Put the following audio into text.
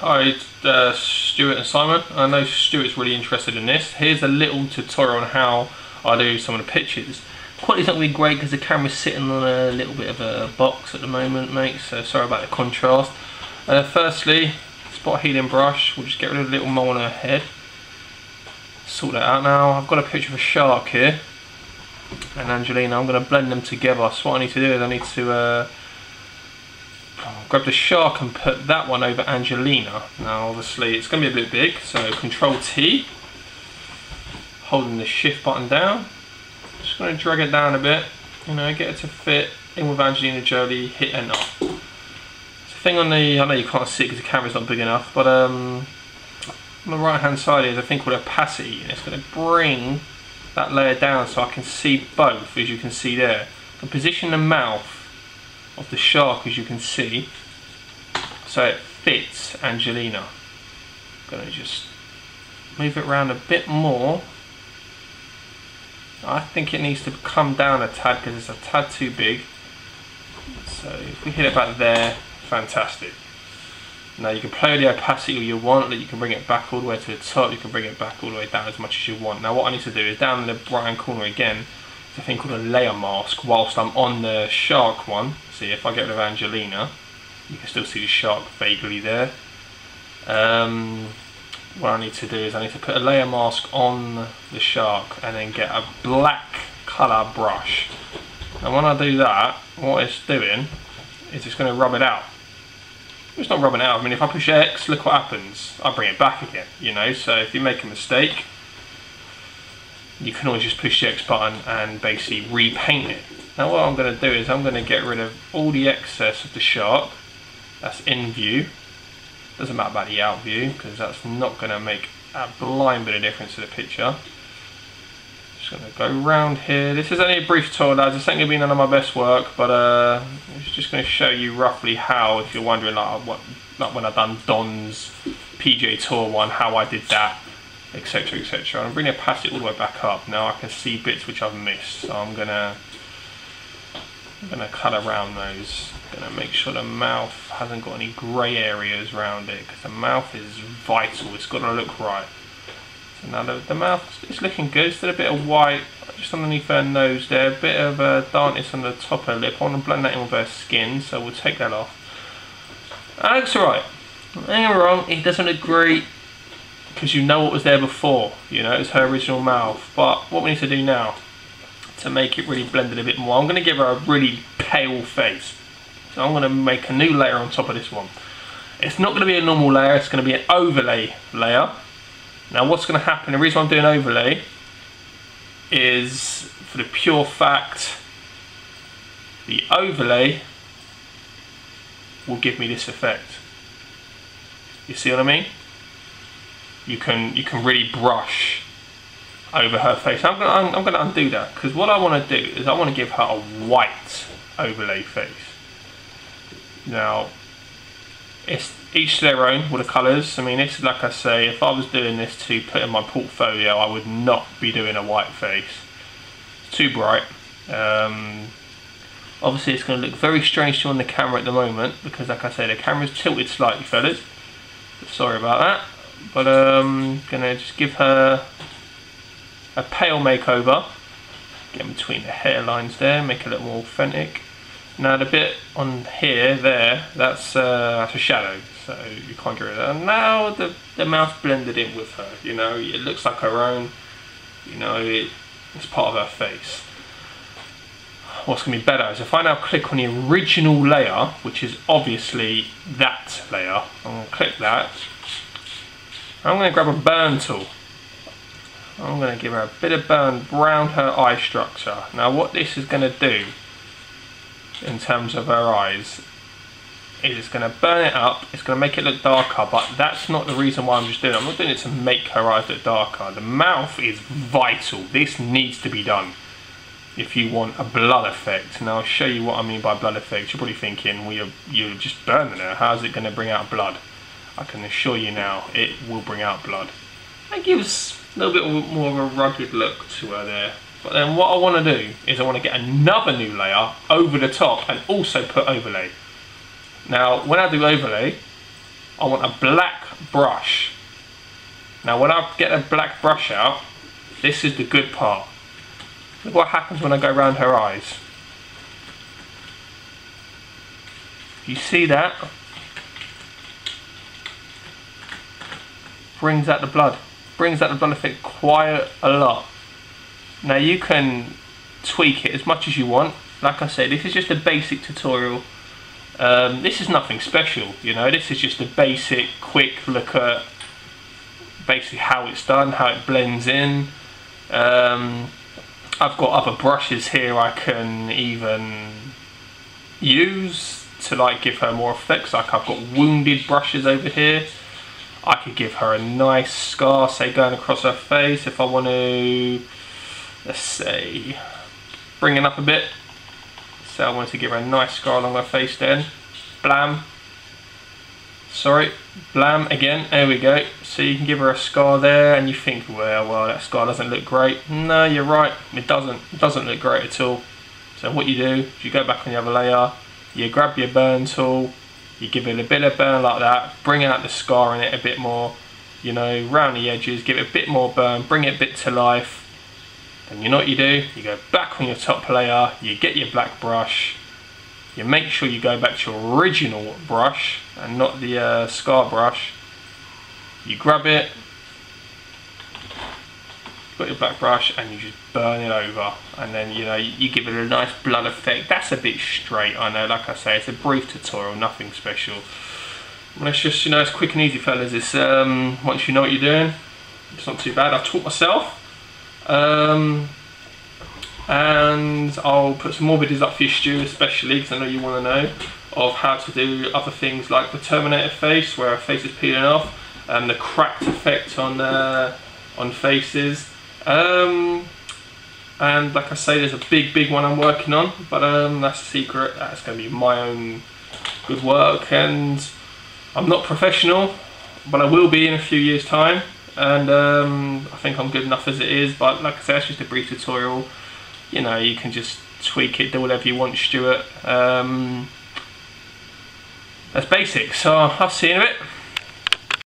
Hi, Stuart and Simon. I know Stuart's really interested in this. Here's a little tutorial on how I do some of the pictures. Quality's not really great because the camera's sitting on a little bit of a box at the moment, mate, so sorry about the contrast. Firstly, spot healing brush. We'll just get rid of the little mole on her head. Sort that out now. I've got a picture of a shark here and Angelina. I'm going to blend them together. So what I need to do is I need to grab the shark and put that one over Angelina. Now obviously it's going to be a bit big, so Control T, holding the shift button down. Just going to drag it down a bit, you know, get it to fit in with Angelina Jolie, hit enter. The thing on the, I know you can't see it because the camera's not big enough, but on the right hand side is a thing called opacity, and it's going to bring that layer down so I can see both, as you can see there. And position the mouth of the shark, as you can see, so it fits Angelina. I'm going to just move it around a bit more. I think it needs to come down a tad because it's a tad too big. So if we hit it back there, fantastic. Now you can play with the opacity all you want, that you can bring it back all the way to the top, you can bring it back all the way down as much as you want. Now what I need to do is down in the right hand corner again, it's a thing called a layer mask whilst I'm on the shark one. See, if I get rid of Angelina, you can still see the shark vaguely there. What I need to do is I need to put a layer mask on the shark and then get a black colour brush. And when I do that, what it's doing is it's going to rub it out. It's not rubbing it out. I mean, if I push X, look what happens. I bring it back again, you know. So if you make a mistake, you can always just push the X button and basically repaint it. Now what I'm going to do is I'm going to get rid of all the excess of the shark that's in view. Doesn't matter about the out view because that's not going to make a blind bit of difference to the picture. Just going to go round here. This is only a brief tutorial, lads. This ain't going to be none of my best work, but it's just going to show you roughly how, if you're wondering like when I've done Don's PGA Tour one, how I did that, etc, etc. I'm bringing the opacity all the way back up. Now I can see bits which I've missed, so I'm gonna cut around those. I'm gonna make sure the mouth hasn't got any grey areas around it because the mouth is vital. It's got to look right. So now the mouth is looking good. Still a bit of white just underneath her nose there. A bit of darkness on the top of her lip. I want to blend that in with her skin, so we'll take that off. That looks alright. Don't get me wrong, it doesn't look great because you know what was there before, you know, it's her original mouth. But what we need to do now to make it really blended a bit more, I'm going to give her a really pale face. So I'm going to make a new layer on top of this one. It's not going to be a normal layer, it's going to be an overlay layer. Now what's going to happen, the reason I'm doing overlay is for the pure fact the overlay will give me this effect. You see what I mean? You can really brush over her face. I'm gonna undo that because what I want to do is I want to give her a white overlay face. Now, it's each to their own with the colours. I mean, this is like I say, if I was doing this to put in my portfolio, I would not be doing a white face. It's too bright. Obviously, it's going to look very strange to you on the camera at the moment because, like I say, the camera's tilted slightly, fellas. Sorry about that. But gonna just give her a pale makeover. Get in between the hairlines there, make it a little more authentic. Now the bit on here, there, that's a shadow, so you can't get rid of that. And now the mouth blended in with her, you know, it looks like her own, you know, it's part of her face. What's going to be better is if I now click on the original layer, which is obviously that layer, I'm going to click that. I'm going to grab a burn tool. I'm going to give her a bit of burn around her eye structure. Now what this is going to do in terms of her eyes is it's going to burn it up, it's going to make it look darker, but that's not the reason why I'm just doing it. I'm not doing it to make her eyes look darker. The mouth is vital. This needs to be done if you want a blood effect. Now I'll show you what I mean by blood effect. You're probably thinking, well, you're just burning her. How's it going to bring out blood? I can assure you now, it will bring out blood. It gives a little bit more of a rugged look to her there. But then what I want to do is I want to get another new layer over the top and also put overlay. Now when I do overlay, I want a black brush. Now when I get a black brush out, this is the good part. Look what happens when I go around her eyes. You see that? Brings out the blood. Brings out the blood effect quite a lot. Now you can tweak it as much as you want. Like I said, this is just a basic tutorial. This is nothing special, you know. This is just a basic, quick look at basically how it's done, how it blends in. I've got other brushes here I can even use to like give her more effects. Like I've got wounded brushes over here. I could give her a nice scar, say going across her face. If I want to, let's say, bring it up a bit. So I wanted to give her a nice scar along her face then. Blam. Sorry, blam again, there we go. So you can give her a scar there and you think, well, that scar doesn't look great. No, you're right, it doesn't look great at all. So what you do is you go back on the other layer, you grab your burn tool, you give it a bit of burn like that, bring out the scar in it a bit more, you know, round the edges, give it a bit more burn, bring it a bit to life. Then you know what you do, you go back on your top layer, you get your black brush, you make sure you go back to your original brush and not the scar brush. You grab it, got your black brush, and you just burn it over, and then you know you give it a nice blood effect. That's a bit straight, I know. Like I say, it's a brief tutorial, nothing special. Well, it's just, you know, it's quick and easy, fellas. It's once you know what you're doing, it's not too bad. I've taught myself. And I'll put some more videos up for you, Stu, especially because I know you want to know of how to do other things like the Terminator face, where her face is peeling off, and the cracked effect on faces. And like I say, there's a big one I'm working on, but that's a secret. That's going to be my own good work, and I'm not professional, but I will be in a few years' time. And I think I'm good enough as it is, but like I said, it's just a brief tutorial. You know, you can just tweak it, do whatever you want, Stuart. That's basic, so I'll see you in a bit.